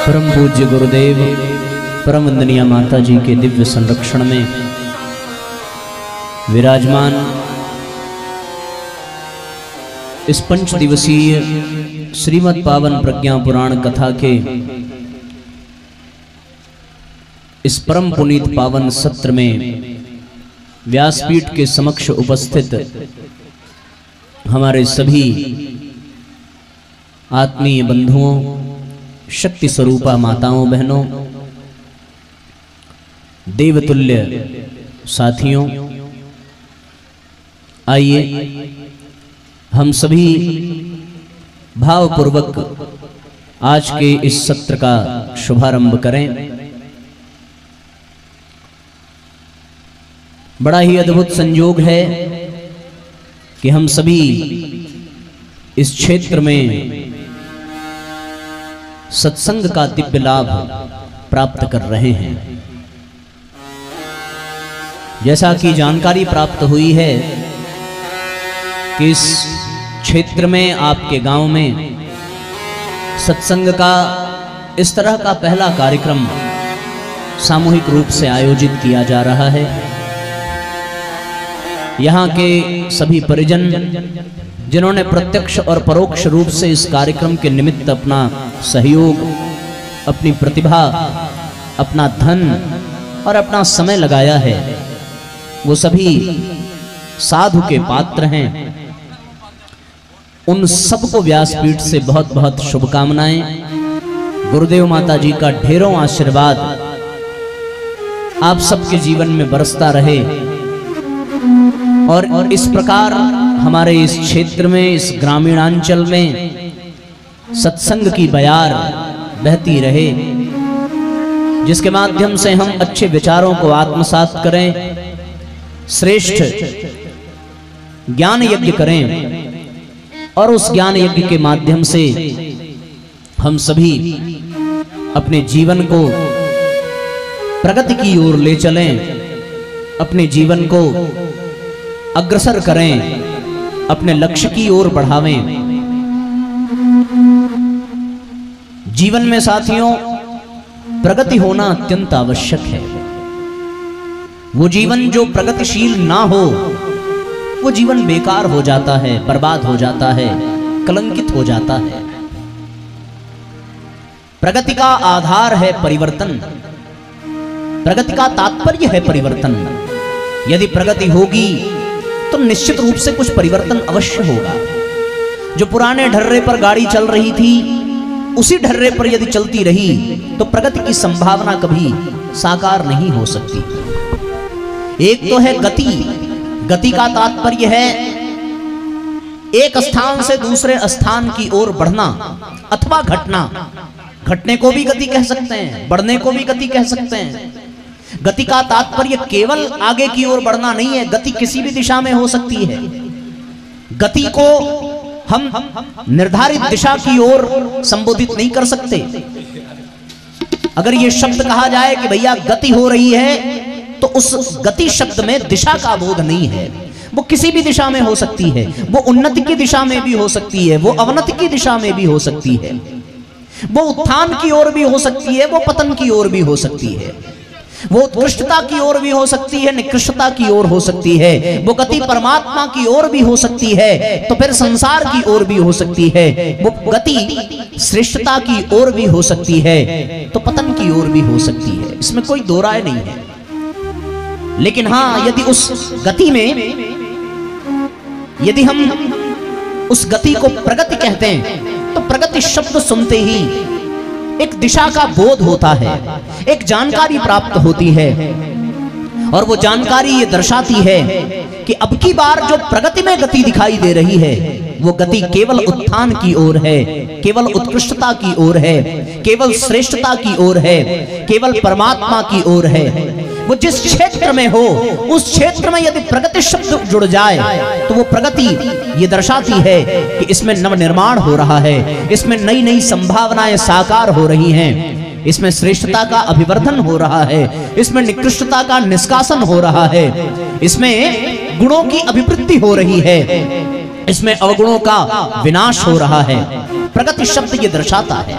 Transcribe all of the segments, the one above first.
परम पूज्य गुरुदेव परम वंदनीय माता जी के दिव्य संरक्षण में विराजमान इस पंच दिवसीय श्रीमद् पावन प्रज्ञा पुराण कथा के इस परम पुनीत पावन सत्र में व्यासपीठ के समक्ष उपस्थित हमारे सभी आत्मीय बंधुओं, शक्ति स्वरूपा माताओं बहनों, देवतुल्य साथियों, आइए हम सभी भावपूर्वक आज के इस सत्र का शुभारंभ करें। बड़ा ही अद्भुत संयोग है कि हम सभी इस क्षेत्र में सत्संग का दिव्य लाभ प्राप्त कर रहे हैं। जैसा कि जानकारी प्राप्त हुई है कि इस क्षेत्र में आपके गांव में सत्संग का इस तरह का पहला कार्यक्रम सामूहिक रूप से आयोजित किया जा रहा है। यहाँ के सभी परिजन जिन्होंने प्रत्यक्ष और परोक्ष रूप से इस कार्यक्रम के निमित्त अपना सहयोग, अपनी प्रतिभा, अपना धन और अपना समय लगाया है, वो सभी साधु के पात्र हैं। उन सबको व्यासपीठ से बहुत बहुत शुभकामनाएं। गुरुदेव माता जी का ढेरों आशीर्वाद आप सबके जीवन में बरसता रहे और इस प्रकार हमारे इस क्षेत्र में, इस ग्रामीणांचल में सत्संग की बयार बहती रहे, जिसके माध्यम से हम अच्छे विचारों को आत्मसात करें, श्रेष्ठ ज्ञान यज्ञ करें और उस ज्ञान यज्ञ के माध्यम से हम सभी अपने जीवन को प्रगति की ओर ले चलें, अपने जीवन को अग्रसर करें, अपने लक्ष्य की ओर बढ़ावें। जीवन में साथियों प्रगति होना अत्यंत आवश्यक है। वो जीवन जो प्रगतिशील ना हो वो जीवन बेकार हो जाता है, बर्बाद हो जाता है, कलंकित हो जाता है। प्रगति का आधार है परिवर्तन, प्रगति का तात्पर्य है परिवर्तन। यदि प्रगति होगी तो निश्चित रूप से कुछ परिवर्तन अवश्य होगा। जो पुराने ढर्रे पर गाड़ी चल रही थी उसी ढर्रे पर यदि चलती रही तो प्रगति की संभावना कभी साकार नहीं हो सकती। एक तो है गति। गति का तात्पर्य है एक स्थान से दूसरे स्थान की ओर बढ़ना अथवा घटना। घटने को भी गति कह सकते हैं, बढ़ने को भी गति कह सकते हैं। गति का तात्पर्य केवल आगे की ओर बढ़ना नहीं है, गति किसी भी दिशा में हो सकती है। गति को हम निर्धारित दिशा की ओर संबोधित नहीं कर सकते। अगर ये शब्द कहा जाए कि भैया गति हो रही है तो उस गति शब्द में दिशा का बोध नहीं है। वो किसी भी दिशा में हो सकती है, वो उन्नति की दिशा में भी हो सकती है, वो अवनति की दिशा में भी हो सकती है, वो उत्थान की ओर भी हो सकती है, वो पतन की ओर भी हो सकती है, वो उत्कृष्टता की ओर भी हो सकती है, निकृष्टता की ओर हो सकती है। वो गति परमात्मा की ओर भी हो सकती है तो फिर संसार की ओर भी हो सकती है। वो गति श्रेष्ठता की ओर भी हो सकती है तो पतन की ओर भी हो सकती है। इसमें कोई दो राय नहीं है। लेकिन हाँ, यदि उस गति में यदि हम उस गति को प्रगति कहते हैं तो प्रगति शब्द सुनते ही एक दिशा का बोध होता है, एक जानकारी प्राप्त होती है और वो जानकारी ये दर्शाती है कि अब की बार जो प्रगति में गति दिखाई दे रही है वो गति केवल उत्थान की ओर है, केवल उत्कृष्टता की ओर है, केवल श्रेष्ठता की ओर है, केवल परमात्मा की ओर है। वो जिस क्षेत्र में हो उस क्षेत्र में यदि प्रगति शब्द जुड़ जाए तो वो प्रगति ये दर्शाती है कि इसमें नवनिर्माण हो रहा है, इसमें नई नई संभावनाएं साकार हो रही हैं, इसमें श्रेष्ठता का अभिवर्धन हो रहा है, इसमें निकृष्टता का निष्कासन हो रहा है, इसमें गुणों की अभिवृद्धि हो रही है, इसमें अवगुणों का विनाश हो रहा है। प्रगति शब्द ये दर्शाता है।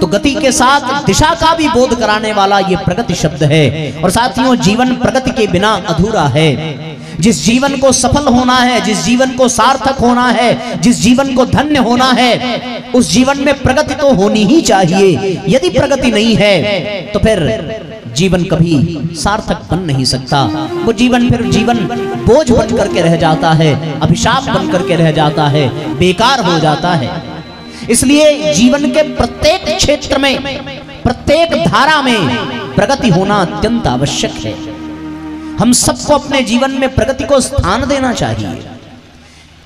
तो गति के साथ दिशा का भी बोध कराने वाला ये प्रगति शब्द है। और साथियों, जीवन प्रगति के बिना अधूरा है। जिस जीवन को सफल होना है, जिस जीवन को सार्थक होना है, जिस जीवन को धन्य होना है, उस जीवन में प्रगति तो होनी ही चाहिए। यदि प्रगति नहीं है तो फिर जीवन कभी सार्थक बन नहीं सकता। वो जीवन फिर जीवन बोझ बन करके रह जाता है, अभिशाप बन करके रह जाता है, बेकार हो जाता है। इसलिए जीवन के प्रत्येक क्षेत्र में, प्रत्येक धारा में प्रगति होना अत्यंत आवश्यक है। हम सबको अपने जीवन में प्रगति को स्थान देना चाहिए।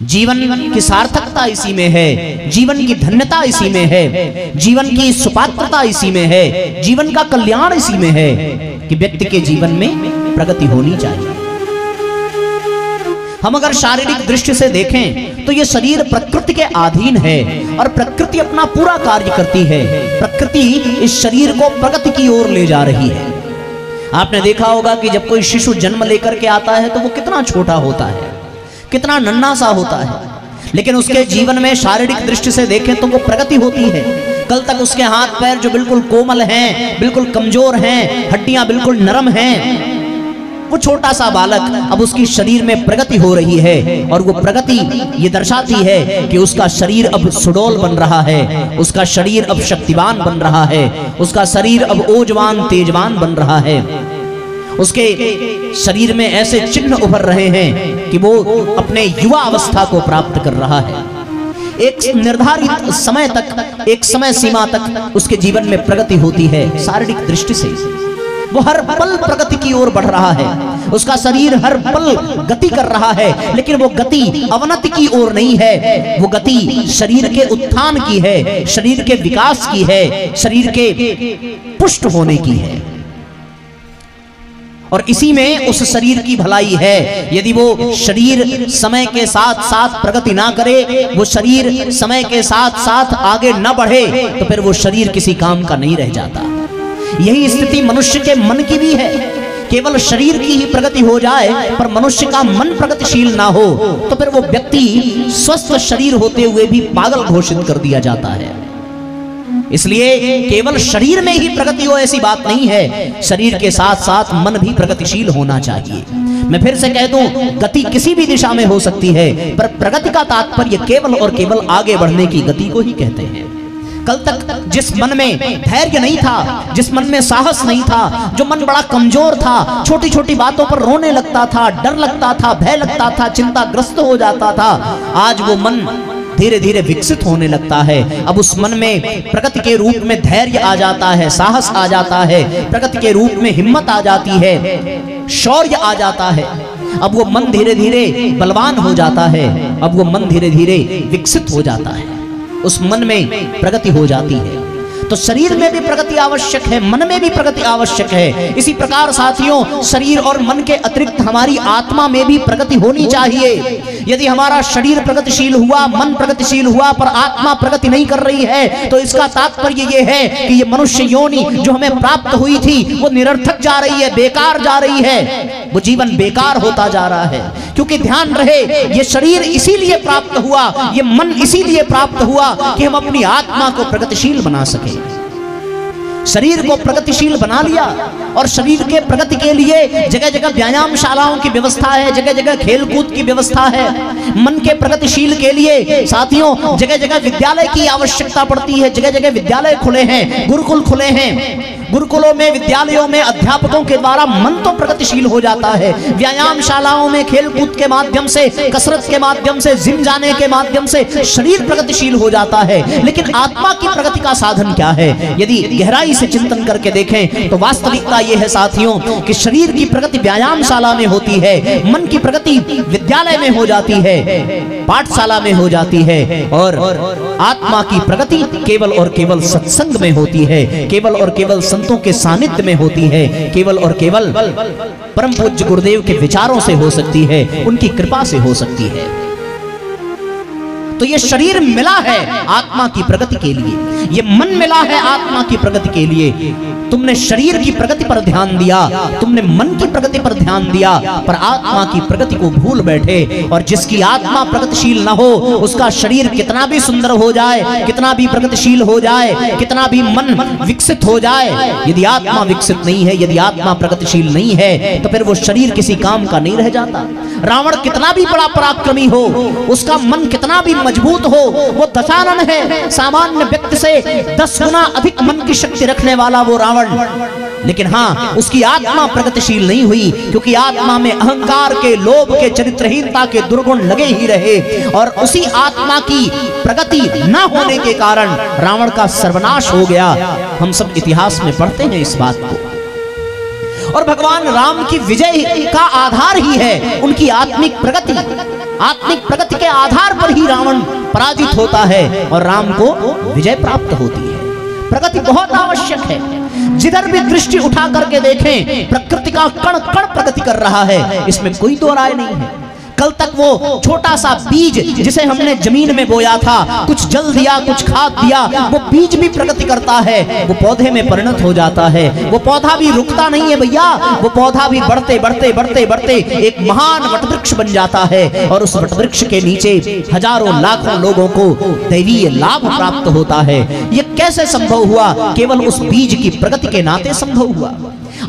जीवन की सार्थकता इसी में है, जीवन की धन्यता इसी में है, जीवन की सुपात्रता इसी में है, जीवन का कल्याण इसी में है कि व्यक्ति के जीवन में प्रगति होनी चाहिए। हम अगर शारीरिक दृष्टि से देखें तो ये शरीर प्रकृति के अधीन है और प्रकृति अपना पूरा कार्य करती है। प्रकृति इस शरीर को प्रगति की ओर ले जा रही है। आपने देखा होगा कि जब कोई शिशु जन्म लेकर के आता है तो वो कितना छोटा होता है, कितना नन्हा सा होता है, लेकिन उसके जीवन में शारीरिक दृष्टि से देखें तो वो प्रगति होती है। कल तक उसके हाथ पैर जो बिल्कुल कोमल हैं, बिल्कुल कमजोर हैं, हड्डियां बिल्कुल नरम हैं, वो छोटा सा बालक, अब उसकी शरीर में प्रगति हो रही है। और वो प्रगति ये दर्शाती है कि उसका शरीर अब सुडौल बन रहा है, उसका शरीर अब शक्तिवान बन रहा है, उसका शरीर अब ओजवान तेजवान बन रहा है। उसके शरीर में ऐसे चिन्ह उभर रहे हैं कि वो अपने युवा अवस्था को प्राप्त कर रहा है। एक निर्धारित समय तक, एक समय सीमा तक उसके जीवन में प्रगति होती है। शारीरिक दृष्टि से वो हर पल प्रगति की ओर बढ़ रहा है, उसका शरीर हर पल गति कर रहा है, लेकिन वो गति अवनति की ओर नहीं है, वो गति शरीर के उत्थान की है, शरीर के विकास की है, शरीर के पुष्ट होने की है। और इसी में उस शरीर की भलाई है। यदि वो शरीर समय के साथ साथ प्रगति ना करे, वो शरीर समय के साथ साथ आगे न बढ़े, तो फिर वो शरीर किसी काम का नहीं रह जाता। यही स्थिति मनुष्य के मन की भी है। केवल शरीर की ही प्रगति हो जाए पर मनुष्य का मन प्रगतिशील ना हो तो फिर वो व्यक्ति स्वस्थ शरीर होते हुए भी पागल घोषित कर दिया जाता है। इसलिए केवल शरीर में ही प्रगति हो ऐसी बात नहीं है, शरीर के साथ साथ मन भी प्रगतिशील होना चाहिए। मैं फिर से कह दूं, गति किसी भी दिशा में हो सकती है, पर प्रगति का तात्पर्य केवल और केवल आगे बढ़ने की गति को ही कहते हैं। कल तक जिस मन में धैर्य नहीं था, जिस मन में साहस नहीं था, जो मन बड़ा कमजोर था, छोटी छोटी बातों पर रोने लगता था, डर लगता था, भय लगता था, चिंताग्रस्त हो जाता था, आज वो मन धीरे धीरे विकसित होने लगता है। अब उस मन में प्रगति के रूप में धैर्य आ जाता है, साहस आ जाता है, प्रगति के रूप में हिम्मत आ जाती है, शौर्य आ जाता है। अब वो मन धीरे धीरे बलवान हो जाता है, अब वो मन धीरे धीरे विकसित हो जाता है, उस मन में प्रगति हो जाती है। तो शरीर में भी प्रगति आवश्यक है, मन में भी प्रगति आवश्यक है। इसी प्रकार साथियों, शरीर और मन के अतिरिक्त हमारी आत्मा में भी प्रगति होनी चाहिए। यदि हमारा शरीर प्रगतिशील हुआ, मन प्रगतिशील हुआ, पर आत्मा प्रगति नहीं कर रही है, तो इसका तात्पर्य ये है कि ये मनुष्य योनि जो हमें प्राप्त हुई थी वो निरर्थक जा रही है, बेकार जा रही है, वो जीवन बेकार होता जा रहा है। क्योंकि ध्यान रहे, ये शरीर इसीलिए प्राप्त हुआ, ये मन इसीलिए प्राप्त हुआ कि हम अपनी आत्मा को प्रगतिशील बना सके। शरीर को प्रगतिशील बना लिया और शरीर के प्रगति के लिए जगह जगह व्यायाम शालाओं की व्यवस्था है, जगह जगह खेलकूद की व्यवस्था है। मन के प्रगतिशील के लिए साथियों जगह जगह विद्यालय की आवश्यकता पड़ती है, जगह जगह विद्यालय खुले हैं, गुरुकुल खुले हैं। गुरुकुलों में, विद्यालयों में अध्यापकों के द्वारा मन तो प्रगतिशील हो जाता है। व्यायाम शालाओं में खेलकूद के माध्यम से, कसरत के माध्यम से, जिम जाने के माध्यम से शरीर प्रगतिशील हो जाता है। लेकिन आत्मा की प्रगति का साधन क्या है? यदि गहराई से चिंतन करके देखें तो वास्तविकता यह है साथियों कि शरीर की प्रगति व्यायामशाला में होती है, मन की प्रगति विद्यालय में हो जाती है, पाठशाला में हो जाती है, और आत्मा की प्रगति केवल और केवल सत्संग में होती है, केवल और केवल संतों के सानिध्य में होती है, केवल और केवल परम पूज्य गुरुदेव के विचारों से हो सकती है, उनकी कृपा से हो सकती है। तो ये शरीर मिला है आत्मा की प्रगति के लिए, ये मन मिला है आत्मा की प्रगति के लिए। तुमने शरीर की प्रगति पर ध्यान दिया, तुमने मन की प्रगति पर ध्यान दिया, पर आत्मा की प्रगति को भूल बैठे। और जिसकी आत्मा प्रगतिशील न हो, उसका शरीर कितना भी सुंदर हो जाए, कितना भी प्रगतिशील हो जाए, कितना भी मन विकसित हो जाए, यदि आत्मा विकसित नहीं है, यदि आत्मा प्रगतिशील नहीं है, तो फिर वो शरीर किसी काम का नहीं रह जाता। रावण कितना भी बड़ा पराक्रमी हो, उसका मन कितना भी मजबूत हो, वो दशानन है, सामान्य व्यक्ति से 10 गुना अधिक मन की शक्ति रखने वाला वो रावण। लेकिन हाँ, उसकी आत्मा प्रगतिशील नहीं हुई, क्योंकि आत्मा में अहंकार के, लोभ के, चरित्रहीनता के दुर्गुण लगे ही रहे। और उसी आत्मा की प्रगति न होने के कारण रावण का सर्वनाश हो गया। हम सब इतिहास में पढ़ते हैं इस बात को। और भगवान राम की विजय का आधार ही है उनकी आत्मिक प्रगति। आत्मिक प्रगति के आधार पर ही रावण पराजित होता है और राम को विजय प्राप्त होती है। प्रगति बहुत आवश्यक है। जिधर भी दृष्टि उठा करके देखें, प्रकृति का कण कण प्रगति कर रहा है, इसमें कोई दो राय नहीं है। कल तक वो छोटा सा बीज जिसे हमने जमीन में बोया था, कुछ जल दिया, कुछ खाद दिया, वो बीज भी प्रगति करता है, वो पौधे में परिणत हो जाता है। वो पौधा भी रुकता नहीं है भैया, वो पौधा भी बढ़ते बढ़ते बढ़ते बढ़ते एक महान वटवृक्ष बन जाता है। और उस वटवृक्ष के नीचे हजारों लाखों लोगों को दैवीय लाभ प्राप्त होता है। ये कैसे संभव हुआ? केवल उस बीज की प्रगति के नाते संभव हुआ।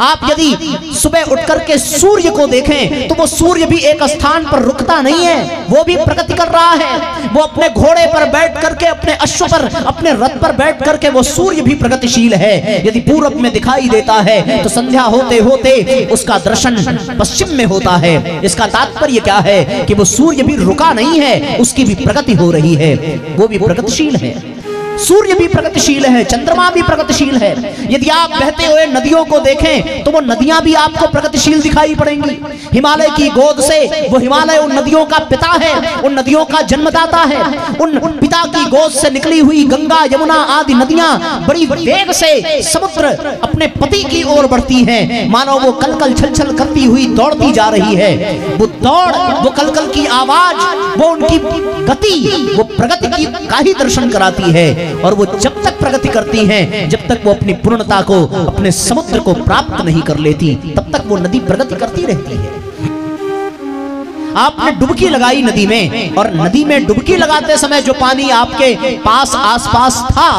आप यदि सुबह उठ करके सूर्य को देखें, तो वो सूर्य भी एक स्थान पर रुकता नहीं है, वो भी प्रगति कर रहा है। वो अपने घोड़े पर बैठ करके, अपने अश्व पर, अपने रथ पर बैठ करके, वो सूर्य भी प्रगतिशील है। यदि पूरब में दिखाई देता है, तो संध्या होते होते उसका दर्शन पश्चिम में होता है। इसका तात्पर्य क्या है कि वो सूर्य भी रुका नहीं है, उसकी भी प्रगति हो रही है, वो भी प्रगतिशील है। सूर्य भी प्रगतिशील है, चंद्रमा भी प्रगतिशील है। यदि आप बहते हुए नदियों को देखें, तो वो नदियां भी आपको प्रगतिशील दिखाई पड़ेंगी। हिमालय की गोद से, वो हिमालय उन नदियों का पिता है, उन नदियों का जन्मदाता है। उन पिता की गोद से निकली हुई गंगा, यमुना आदि नदियां बड़ी वेग से समुद्र अपने पति की ओर बढ़ती हैं, मानो वो कलकल छलछल करती हुई दौड़ती जा रही है। वो दौड़, वो कलकल की आवाज, वो उनकी गति, वो प्रगति की का ही दर्शन कराती है। और वो जब तक प्रगति करती हैं, जब तक वो अपनी पूर्णता को, अपने समुद्र को प्राप्त नहीं कर लेती, तब तक वो नदी प्रगति करती रहती है। आपने डुबकी लगाई नदी में, और नदी में डुबकी लगाते समय जो पानी आपके पास आसपास था,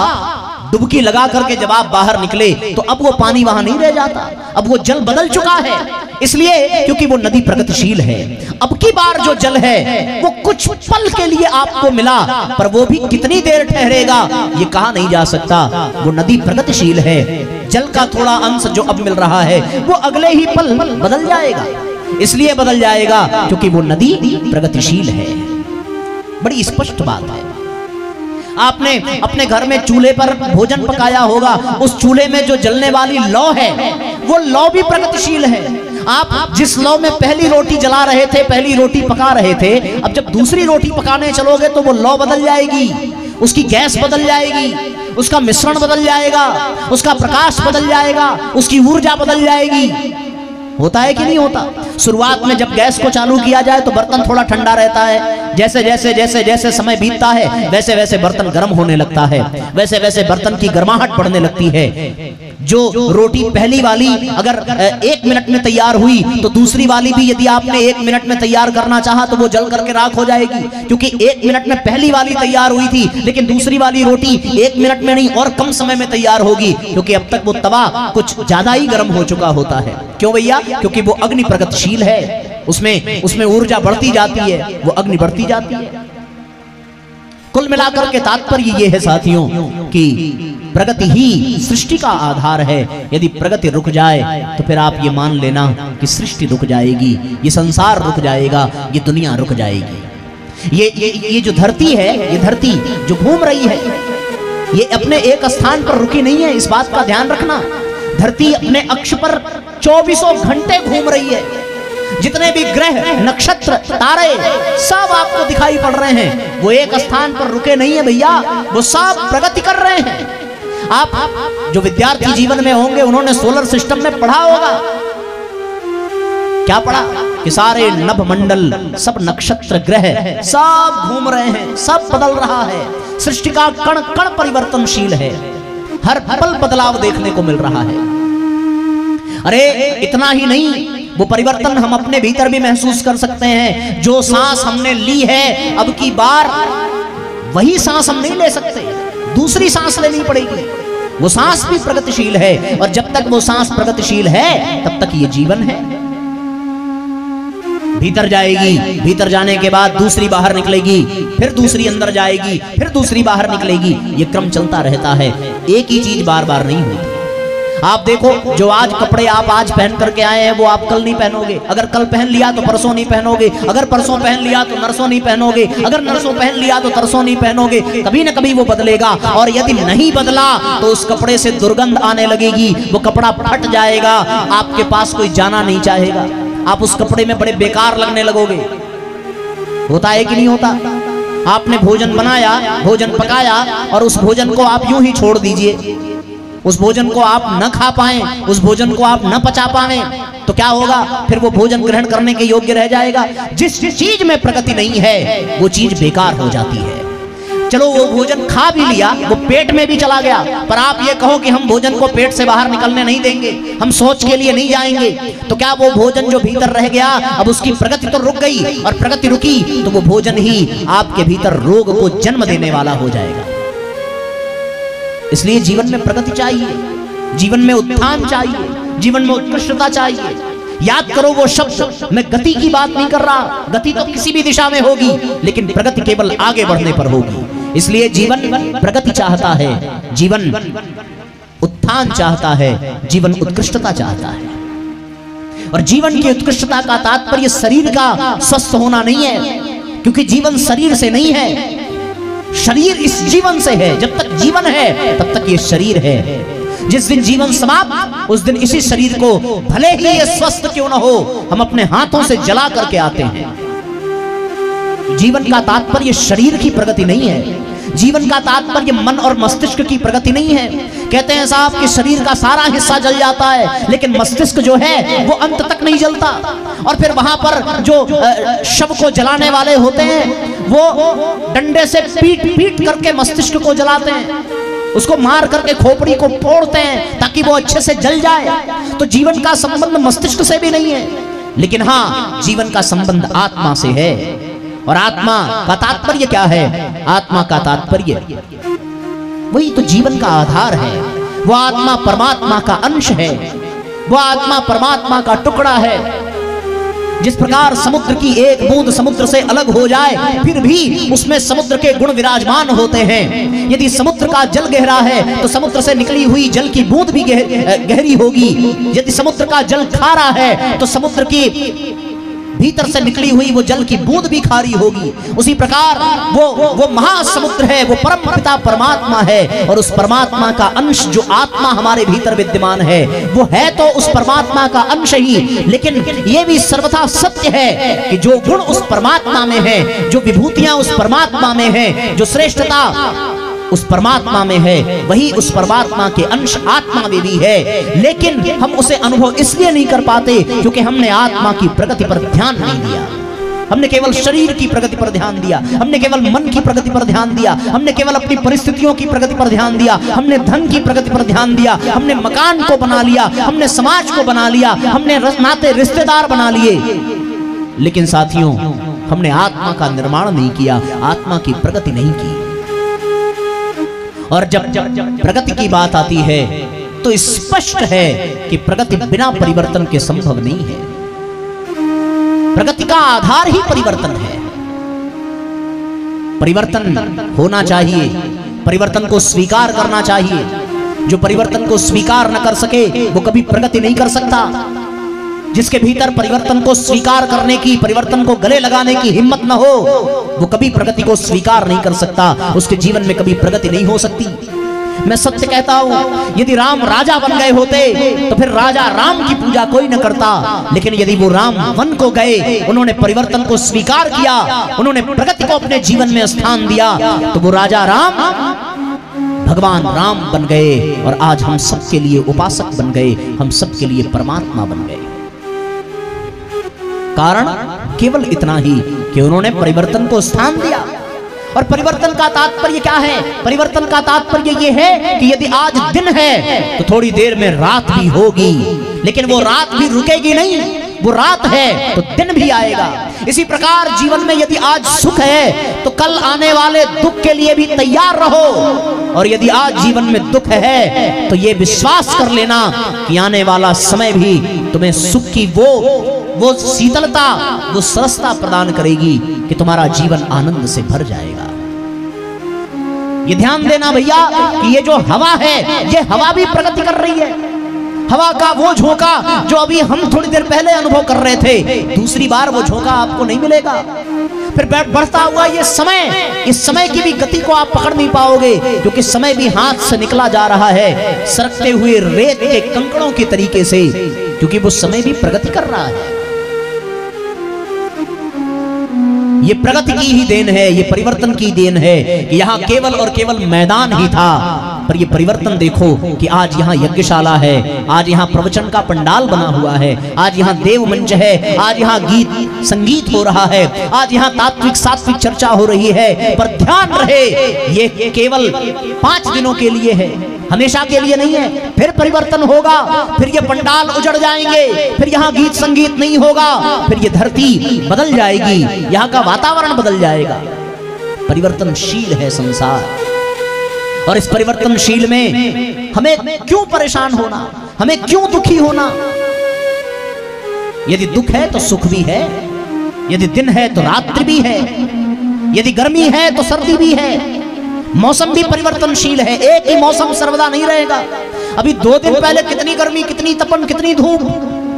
डुबकी लगा करके जब आप बाहर निकले, तो अब वो पानी वहां नहीं रह जाता, अब वो जल बदल चुका है। इसलिए क्योंकि वो नदी प्रगतिशील है। अब की बार जो जल है वो कुछ पल के लिए आपको मिला, पर वो भी कितनी देर ठहरेगा ये कहा नहीं जा सकता। वो नदी प्रगतिशील है। जल का थोड़ा अंश जो अब मिल रहा है, वो अगले ही पल बदल जाएगा। इसलिए बदल जाएगा क्योंकि वो नदी प्रगतिशील है। बड़ी स्पष्ट बात है। आपने अपने घर में चूल्हे पर भोजन पकाया होगा, उस चूल्हे में जो जलने वाली लौ है, वो लौ भी प्रगतिशील है। आप जिस लौ में पहली रोटी जला रहे थे, पहली रोटी पका रहे थे, अब जब दूसरी रोटी पकाने चलोगे तो वो लौ बदल जाएगी, उसकी गैस बदल जाएगी, उसका मिश्रण बदल जाएगा, उसका प्रकाश बदल जाएगा, उसकी ऊर्जा बदल जाएगी। होता है कि नहीं होता? शुरुआत में जब गैस को चालू किया जाए तो बर्तन थोड़ा ठंडा रहता है, जैसे जैसे जैसे जैसे समय बीतता है, वैसे वैसे बर्तन गर्म होने लगता है, वैसे वैसे बर्तन की गर्माहट बढ़ने लगती है। जो रोटी पहली वाली अगर 1 मिनट में तैयार हुई, तो दूसरी वाली भी यदि आपने 1 मिनट में तैयार करना चाहा तो वो जल करके राख हो जाएगी, क्योंकि 1 मिनट में पहली वाली तैयार हुई थी, लेकिन दूसरी वाली रोटी 1 मिनट में नहीं और कम समय में तैयार होगी, क्योंकि अब तक वो तवा कुछ ज्यादा ही गर्म हो चुका होता है। क्यों भैया? क्योंकि वो अग्नि प्रगतिशील है, उसमें ऊर्जा बढ़ती जाती है, वो अग्नि बढ़ती जाती है। कुल मिलाकर के तात्पर्य ये है साथियों कि प्रगति ही सृष्टि का आधार है। यदि प्रगति रुक जाए तो फिर आप ये मान लेना कि सृष्टि रुक जाएगी, ये संसार रुक जाएगा, ये दुनिया रुक जाएगी। ये जो धरती है, ये धरती जो घूम रही है, ये अपने एक स्थान पर रुकी नहीं है, इस बात का ध्यान रखना। धरती अपने अक्ष पर 24 घंटे घूम रही है। जितने भी ग्रह, नक्षत्र, तारे सब आपको दिखाई पड़ रहे हैं, वो एक स्थान पर रुके नहीं है भैया, वो सब प्रगति कर रहे हैं। आप जो विद्यार्थी जीवन में होंगे, उन्होंने सोलर सिस्टम में पढ़ा होगा। क्या पढ़ा? कि सारे नभ मंडल, सब नक्षत्र, ग्रह सब घूम रहे हैं, सब बदल रहा है। सृष्टि का कण कण परिवर्तनशील है। हर पल बदलाव देखने को मिल रहा है। अरे इतना ही नहीं, वो परिवर्तन हम अपने भीतर भी महसूस कर सकते हैं। जो सांस हमने ली है, अब की बार वही सांस हम नहीं ले सकते, दूसरी सांस लेनी पड़ेगी। वो सांस भी प्रगतिशील है, और जब तक वो सांस प्रगतिशील है तब तक ये जीवन है। भीतर जाएगी, भीतर जाने के बाद दूसरी बाहर निकलेगी, फिर दूसरी अंदर जाएगी, फिर दूसरी बाहर निकलेगी। ये क्रम चलता रहता है, एक ही चीज बार बार नहीं होती। आप देखो, जो आज कपड़े आप आज पहन करके आए हैं वो आप कल नहीं पहनोगे। अगर कल पहन लिया तो परसों नहीं पहनोगे, अगर परसों पहन लिया तो नरसों नहीं पहनोगे, अगर नरसों पहन लिया तो तरसों नहीं पहनोगे। कभी न कभी वो बदलेगा, और यदि नहीं बदला तो उस कपड़े से दुर्गंध आने लगेगी, वो कपड़ा फट जाएगा, आपके पास कोई जाना नहीं चाहेगा, आप उस कपड़े में बड़े बेकार लगने लगोगे। होता है कि नहीं होता? आपने भोजन बनाया, भोजन पकाया, और उस भोजन को आप यूं ही छोड़ दीजिए, उस भोजन को आप न खा पाए, उस भोजन को आप न पचा पाए, तो क्या होगा? फिर वो भोजन ग्रहण करने के योग्य रह जाएगा। जिस चीज में प्रगति नहीं है वो चीज बेकार हो जाती है। चलो वो भोजन खा भी लिया, वो पेट में भी चला गया, पर आप ये कहो कि हम भोजन को पेट से बाहर निकलने नहीं देंगे, हम सोच के लिए नहीं जाएंगे, तो क्या वो भोजन जो भीतर रह गया, अब उसकी प्रगति तो रुक गई, और प्रगति रुकी तो वो भोजन ही आपके भीतर रोग को जन्म देने वाला हो जाएगा। इसलिए जीवन में प्रगति चाहिए, जीवन में उत्थान चाहिए, जीवन में उत्कृष्टता चाहिए। याद करो वो शब्द, मैं गति की बात नहीं कर रहा, गति तो किसी भी दिशा में होगी, लेकिन प्रगति केवल आगे बढ़ने पर होगी। इसलिए जीवन प्रगति चाहता है, जीवन उत्थान चाहता है, जीवन उत्कृष्टता चाहता है। और जीवन की उत्कृष्टता का तात्पर्य शरीर का स्वस्थ होना नहीं है, क्योंकि जीवन शरीर से नहीं है, शरीर इस जीवन से है। जब तक जीवन है तब तक ये शरीर है। जिस दिन जीवन समाप्त, उस दिन इसी शरीर को भले ही ये स्वस्थ क्यों न हो, हम अपने हाथों से जला करके आते हैं। जीवन का तात्पर्य शरीर की प्रगति नहीं है, जीवन का तात्पर्य मन और मस्तिष्क की प्रगति नहीं है। कहते हैं साहब कि शरीर का सारा हिस्सा जल जाता है, लेकिन मस्तिष्क जो है वो अंत तक नहीं जलता। और फिर वहां पर जो शव को जलाने वाले होते हैं वो डंडे से पीट पीट करके मस्तिष्क को जलाते हैं, उसको मार करके खोपड़ी को फोड़ते हैं ताकि वो अच्छे से जल जाए। तो जीवन का संबंध मस्तिष्क से भी नहीं है, लेकिन हाँ, जीवन का संबंध आत्मा से है। और आत्मा का तात्पर्य क्या है? आत्मा का तात्पर्य वही तो जीवन का आधार है। वो आत्मा परमात्मा का अंश है, वो आत्मा परमात्मा का टुकड़ा है। जिस प्रकार समुद्र की एक बूंद समुद्र से अलग हो जाए, फिर भी उसमें समुद्र के गुण विराजमान होते हैं। यदि समुद्र का जल गहरा है तो समुद्र से निकली हुई जल की बूंद भी गहरी होगी। यदि समुद्र का जल खारा है तो समुद्र की भीतर से निकली हुई वो जल की बूंद भी खारी होगी। उसी प्रकार वो महासमुद्र है, वो परम पिता परमात्मा है, और उस परमात्मा का अंश जो आत्मा हमारे भीतर विद्यमान है, वो है तो उस परमात्मा का अंश ही। लेकिन ये भी सर्वथा सत्य है कि जो गुण उस परमात्मा में है, जो विभूतियां उस परमात्मा में है, जो श्रेष्ठता उस परमात्मा में है, वही उस परमात्मा के अंश आत्मा में भी है। लेकिन हम उसे अनुभव इसलिए नहीं कर पाते क्योंकि हमने आत्मा की प्रगति पर ध्यान नहीं दिया। हमने केवल शरीर की प्रगति पर ध्यान दिया, हमने केवल मन की प्रगति पर ध्यान दिया, हमने केवल अपनी परिस्थितियों की प्रगति पर ध्यान दिया, हमने धन की प्रगति पर ध्यान दिया, हमने मकान को बना लिया, हमने समाज को बना लिया, हमने नाते रिश्तेदार बना लिए। लेकिन साथियों, हमने आत्मा का निर्माण नहीं किया, आत्मा की प्रगति नहीं की। और जब प्रगति की बात आती है तो स्पष्ट है कि प्रगति बिना परिवर्तन के संभव नहीं है। प्रगति का आधार ही परिवर्तन है। परिवर्तन होना चाहिए, परिवर्तन को स्वीकार करना चाहिए। जो परिवर्तन को स्वीकार न कर सके वो कभी प्रगति नहीं कर सकता। जिसके भीतर परिवर्तन को स्वीकार करने की, परिवर्तन को गले लगाने की हिम्मत न हो, वो कभी प्रगति को स्वीकार नहीं कर सकता। उसके जीवन में कभी प्रगति नहीं हो सकती। मैं सत्य कहता हूं, यदि राम राजा बन गए होते तो फिर राजा राम की पूजा कोई न करता। लेकिन यदि वो राम वन को गए, उन्होंने परिवर्तन को स्वीकार किया, उन्होंने प्रगति को अपने जीवन में स्थान दिया, तो वो राजा राम भगवान राम बन गए। और आज हम सबके लिए उपासक बन गए, हम सबके लिए परमात्मा बन गए। कारण केवल इतना ही कि उन्होंने परिवर्तन को स्थान दिया। और परिवर्तन का तात्पर्य क्या है? परिवर्तन का तात्पर्य ये है कि यदि आज दिन है तो थोड़ी देर में रात भी होगी, लेकिन वो रात भी रुकेगी नहीं, वो रात है तो दिन भी आएगा। इसी प्रकार जीवन में यदि आज सुख है तो कल आने वाले दुख के लिए भी तैयार रहो, और यदि आज जीवन में दुख है तो ये विश्वास कर लेना कि आने वाला समय भी तुम्हें सुख की वो शीतलता, वो सरसता प्रदान करेगी कि तुम्हारा जीवन आनंद से भर जाएगा। ये ध्यान देना भैया कि ये जो हवा है, ये हवा भी प्रगति कर रही है। हवा का वो झोंका जो अभी हम थोड़ी देर पहले अनुभव कर रहे थे, दूसरी बार वो झोंका आपको नहीं मिलेगा। फिर बढ़ता हुआ ये समय, इस समय की भी गति को आप पकड़ नहीं पाओगे, क्योंकि समय भी हाथ से निकला जा रहा है सरकते हुए रेत के कंकड़ों के तरीके से, क्योंकि वो समय भी प्रगति कर रहा है। ये प्रगति की ही देन है, ये परिवर्तन की देन है। यहाँ केवल और केवल मैदान ही था, पर ये परिवर्तन देखो कि आज यहाँ यज्ञशाला है, आज यहाँ प्रवचन का पंडाल बना हुआ है, आज यहाँ देव मंच है, आज यहाँ गीत संगीत हो रहा है, आज यहाँ तात्विक सात्विक चर्चा हो रही है। पर ध्यान रहे, ये केवल 5 दिनों के लिए है, हमेशा के लिए नहीं है। फिर परिवर्तन होगा, फिर ये पंडाल उजड़ जाएंगे, फिर यहाँ गीत संगीत नहीं होगा, फिर ये धरती बदल जाएगी, यहाँ का वातावरण बदल जाएगा। परिवर्तनशील है संसार, और इस परिवर्तनशील में हमें क्यों परेशान होना, हमें क्यों दुखी होना? यदि दुख है तो सुख भी है, यदि दिन है तो रात्रि भी है, यदि गर्मी है तो सर्दी भी है। मौसम भी परिवर्तनशील है, एक ही मौसम सर्वदा नहीं रहेगा। अभी 2 दिन पहले कितनी गर्मी, कितनी तपन, कितनी धूप,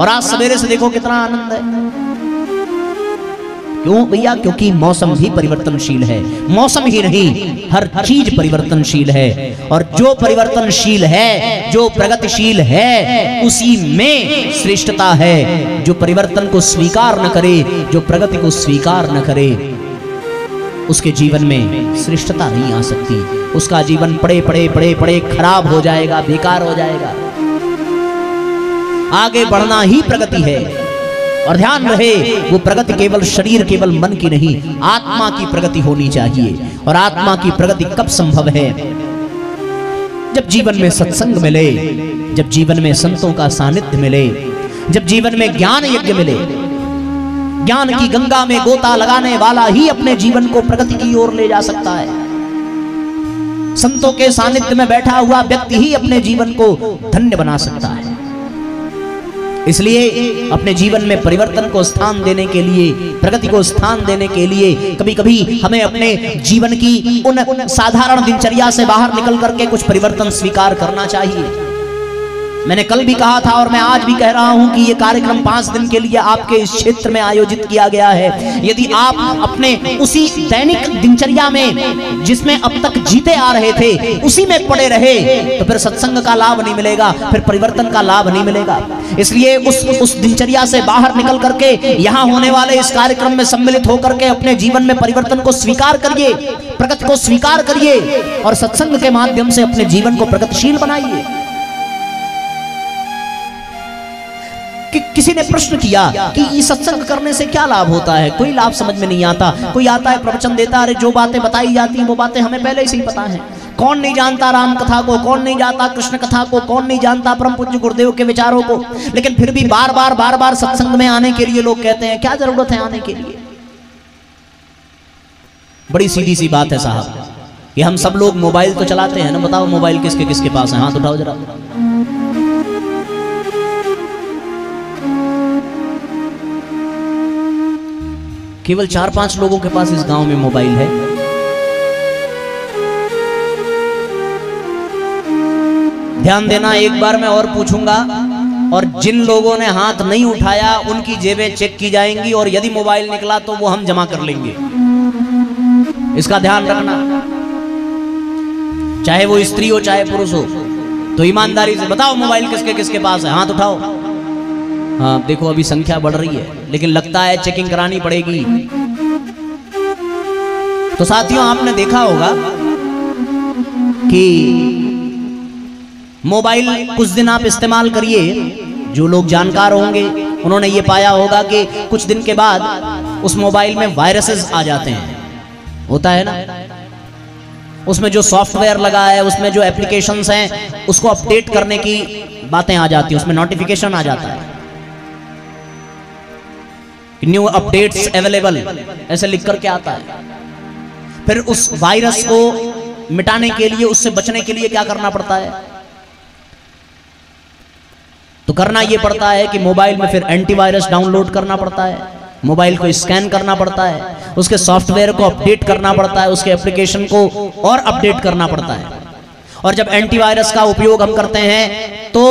और आज सवेरे से देखो कितना आनंद है। क्यों भैया? क्योंकि मौसम भी परिवर्तनशील है। मौसम ही नहीं, हर चीज परिवर्तनशील है, और जो परिवर्तनशील है, जो प्रगतिशील है, उसी में श्रेष्ठता है। जो परिवर्तन को स्वीकार न करे, जो प्रगति को स्वीकार न करे, उसके जीवन में श्रेष्ठता नहीं आ सकती। उसका जीवन पड़े पड़े पड़े पड़े खराब हो जाएगा, बेकार हो जाएगा। आगे बढ़ना ही प्रगति है। और ध्यान रहे, वो प्रगति केवल शरीर, केवल मन की नहीं, आत्मा की प्रगति होनी चाहिए। और आत्मा की प्रगति कब संभव है? जब जीवन में सत्संग मिले, जब जीवन में संतों का सानिध्य मिले, जब जीवन में ज्ञान यज्ञ मिले। ज्ञान की गंगा में गोता लगाने वाला ही अपने जीवन को प्रगति की ओर ले जा सकता है। संतों के सानिध्य में बैठा हुआ व्यक्ति ही अपने जीवन को धन्य बना सकता है। इसलिए अपने जीवन में परिवर्तन को स्थान देने के लिए, प्रगति को स्थान देने के लिए कभी कभी हमें अपने जीवन की उन साधारण दिनचर्या से बाहर निकल करके कुछ परिवर्तन स्वीकार करना चाहिए। मैंने कल भी कहा था और मैं आज भी कह रहा हूं कि ये कार्यक्रम 5 दिन के लिए आपके इस क्षेत्र में आयोजित किया गया है। यदि आप अपने उसी दैनिक दिनचर्या में, जिसमें अब तक जीते आ रहे थे, उसी में पड़े रहे, तो फिर सत्संग का लाभ नहीं मिलेगा, फिर परिवर्तन का लाभ नहीं मिलेगा। इसलिए उस दिनचर्या से बाहर निकल करके यहाँ होने वाले इस कार्यक्रम में सम्मिलित होकर के अपने जीवन में परिवर्तन को स्वीकार करिए, प्रगति को स्वीकार करिए, और सत्संग के माध्यम से अपने जीवन को प्रगतिशील बनाइए। कि किसी ने प्रश्न किया कि सत्संग करने से क्या लाभ होता है? कोई लाभ समझ में नहीं आता। कोई आता है, प्रवचन देता है, अरे जो बातें बताई जाती हैं वो बातें हमें पहले से ही पता है। कौन नहीं जानता राम कथा को, कौन नहीं जानता कृष्ण कथा को, कौन नहीं जानता परम पूज्य गुरुदेव के विचारों को। लेकिन फिर भी बार बार सत्संग में आने के लिए लोग कहते हैं, क्या जरूरत है आने के लिए? बड़ी सीधी सी बात है साहब, कि हम सब लोग मोबाइल तो चलाते हैं ना। बताओ मोबाइल किसके किसके पास है? हाथ उठाओ जरा। केवल 4-5 लोगों के पास इस गांव में मोबाइल है। ध्यान देना, एक बार मैं और पूछूंगा, और जिन लोगों ने हाथ नहीं उठाया उनकी जेबें चेक की जाएंगी, और यदि मोबाइल निकला तो वो हम जमा कर लेंगे। इसका ध्यान रखना, चाहे वो स्त्री हो चाहे पुरुष हो। तो ईमानदारी से बताओ मोबाइल किसके किसके पास है, हाथ उठाओ। हाँ देखो, अभी संख्या बढ़ रही है, लेकिन लगता है चेकिंग करानी पड़ेगी। तो साथियों, आपने देखा होगा कि मोबाइल कुछ दिन आप इस्तेमाल करिए, जो लोग जानकार होंगे उन्होंने ये पाया होगा कि कुछ दिन के बाद उस मोबाइल में वायरसेस आ जाते हैं। होता है ना, उसमें जो सॉफ्टवेयर लगा है, उसमें जो एप्लीकेशंस हैं, उसको अपडेट करने की बातें आ जाती हैं, उसमें नोटिफिकेशन आ जाता है, न्यू अपडेट्स अवेलेबल, ऐसे लिख करके आता है। फिर उस वायरस को मिटाने के लिए, उससे बचने के लिए क्या करना पड़ता है? तो करना यह पड़ता है कि मोबाइल में फिर एंटीवायरस डाउनलोड करना पड़ता है, मोबाइल को स्कैन करना पड़ता है, उसके सॉफ्टवेयर को अपडेट करना पड़ता है, उसके एप्लीकेशन को और अपडेट करना पड़ता है। और जब एंटीवायरस का उपयोग हम करते हैं तो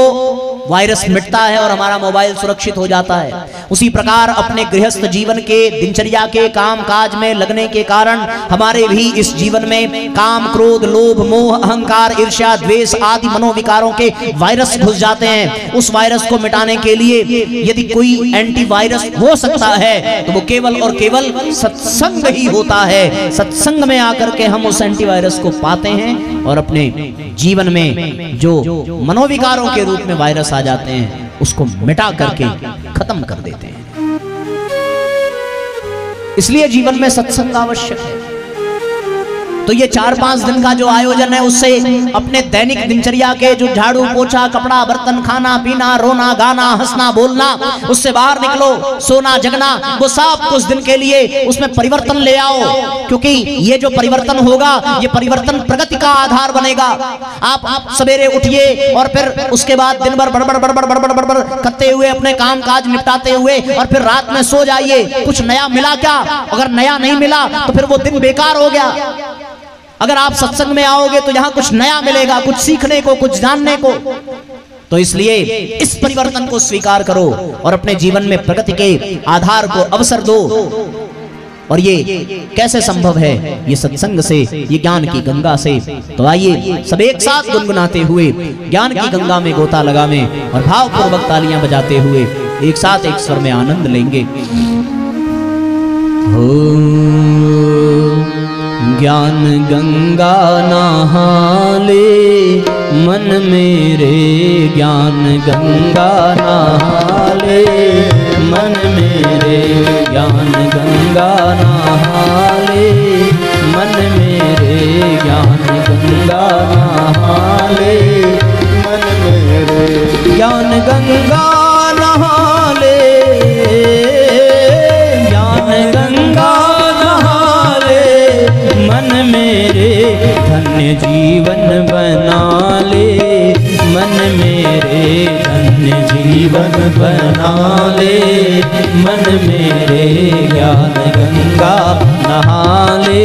वायरस मिटता है और हमारा मोबाइल सुरक्षित हो जाता है। उसी प्रकार अपने गृहस्थ जीवन के, दिनचर्या के काम काज में लगने के कारण हमारे भी इस जीवन में काम, क्रोध, लोभ, मोह, अहंकार, ईर्ष्या, द्वेष आदि मनोविकारों के वायरस घुस जाते हैं। उस वायरस को मिटाने के लिए यदि कोई एंटीवायरस हो सकता है तो वो केवल और केवल सत्संग ही होता है। सत्संग में आकर के हम उस एंटीवायरस को पाते हैं और अपने जीवन में जो मनोविकारों के रूप में वायरस आ जाते हैं उसको मिटा करके खत्म कर देते हैं। इसलिए जीवन में सत्संग आवश्यक है। तो ये 4-5 दिन का जो आयोजन है उससे अपने दैनिक दिनचर्या के जो झाड़ू, पोछा, कपड़ा, बर्तन, खाना पीना, रोना, गाना, हंसना, बोलना, उससे बाहर निकलो, सोना, जगना, वो सब कुछ दिन के लिए उसमें परिवर्तन ले आओ। क्योंकि ये जो परिवर्तन होगा, ये परिवर्तन प्रगति का आधार बनेगा। आप सवेरे उठिए और फिर उसके बाद दिन भर बड़बड़ बड़बड़ बड़बड़ बड़बड़ करते हुए अपने काम काज निपटाते हुए और फिर रात में सो जाइए। कुछ नया मिला क्या? अगर नया नहीं मिला तो फिर वो दिन बेकार हो गया। अगर आप सत्संग में आओगे तो यहां कुछ नया मिलेगा, कुछ सीखने को, कुछ जानने को। तो इसलिए इस परिवर्तन को स्वीकार करो और अपने जीवन में प्रगति के आधार को अवसर दो। और ये कैसे संभव है? ये सत्संग से, ये ज्ञान की गंगा से। तो आइए सब एक साथ गुनगुनाते हुए ज्ञान की गंगा में गोता लगावें और भावपूर्वक तालियां बजाते हुए एक साथ एक स्वर में आनंद लेंगे। ज्ञान गंगा नहा ले मन मेरे, ज्ञान गंगा नहा ले मन मेरे, ज्ञान गंगा नहा ले मन मेरे, ज्ञान गंगा नहा ले मन मेरे, ज्ञान गंगा नहा ले, ज्ञान गंगा मन मेरे, धन्य जीवन बना ले मन मेरे, धन्य जीवन बना ले मन मेरे, ज्ञान गंगा नहा ले